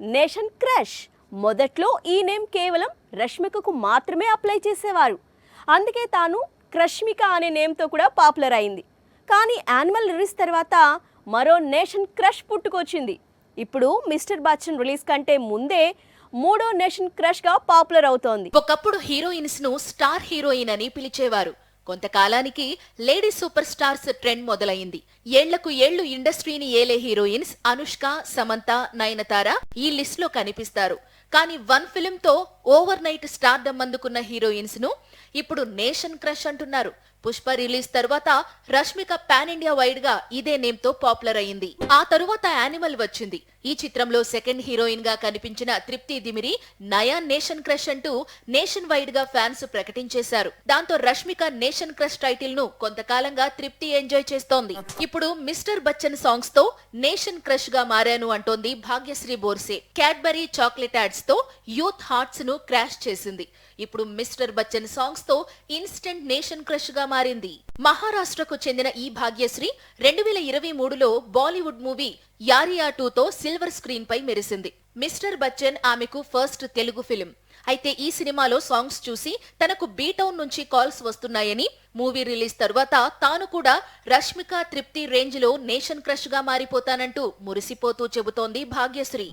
Nation crush మొదట్లో ఈ name కేవలం రష్మికకు మాత్రమే అప్లై చేసేవారు. అందుకే తాను క్రష్మిక అనే నేమ్తో కూడా పాపులర్ అయింది. కానీ యానిమల్ రిలీజ్ తర్వాత మరో నేషన్ క్రష్ పుట్టుకొచ్చింది. ఇప్పుడు మిస్టర్ బచ్చన్ రిలీజ్ కంటే ముందే మూడో నేషన్ క్రష్ గా పాపులర్ అవుతోంది. ఒకప్పుడు హీరోయిన్స్ ను స్టార్ హీరోయిన్ అని పిలిచేవారు. కొంతకాలానికి లేడీ సూపర్ స్టార్స్ ట్రెండ్ మొదలైంది. ఏళ్లకు ఏళ్లు ఇండస్ట్రీని ఏలే హీరోయిన్స్ అనుష్క, సమంత, నయనతార ఈ లిస్ట్ లో కనిపిస్తారు. కానీ వన్ ఫిల్మ్ తో ఓవర్ నైట్ స్టార్డమ్ అందుకున్న హీరోయిన్స్ ను ఇప్పుడు నేషన్ క్రష్ అంటున్నారు. పుష్ప రిలీజ్ తర్వాత రష్మిక పాన్ ఇండియా వైడ్ గా ఇదే నేమ్ తో పాపులర్ అయింది. ఆ తరువాత యానిమల్ వచ్చింది. ఈ చిత్రంలో సెకండ్ హీరోయిన్ గా కనిపించిన తృప్తి దిమిరి నయా నేషన్ క్రష్ అంటూ నేషన్ వైడ్ గా ఫ్యాన్స్ ప్రకటించేశారు. దాంతో రష్మిక నేషన్ క్రష్ టైటిల్ ను కొంతకాలంగా తృప్తి ఎంజాయ్ చేస్తోంది. ఇప్పుడు మిస్టర్ బచ్చన్ సాంగ్స్ తో నేషన్ క్రష్ గా మారాను అంటోంది Bhagyashree Borse. Cadbury chocolate ads తో యూత్ హార్ట్స్ ను క్రాష్ చేసింది. ఇప్పుడు మిస్టర్ బచ్చన్ సాంగ్స్ తో ఇన్స్టెంట్ నేషన్ క్రష్ గా మారింది. మహారాష్ట్రకు చెందిన ఈ భాగ్యశ్రీ 2023లో బాలీవుడ్ మూవీ యారియా 2తో సిల్వర్ స్క్రీన్ పై మెరిసింది. మిస్టర్ బచ్చన్ ఆమెకు ఫస్ట్ తెలుగు ఫిలిం. అయితే ఈ సినిమాలో సాంగ్స్ చూసి తనకు బీటౌన్ నుంచి కాల్స్ వస్తున్నాయని, మూవీ రిలీజ్ తర్వాత తాను కూడా రష్మిక, తృప్తి రేంజ్ లో నేషన్ క్రష్ గా మారిపోతానంటూ మురిసిపోతూ చెబుతోంది భాగ్యశ్రీ.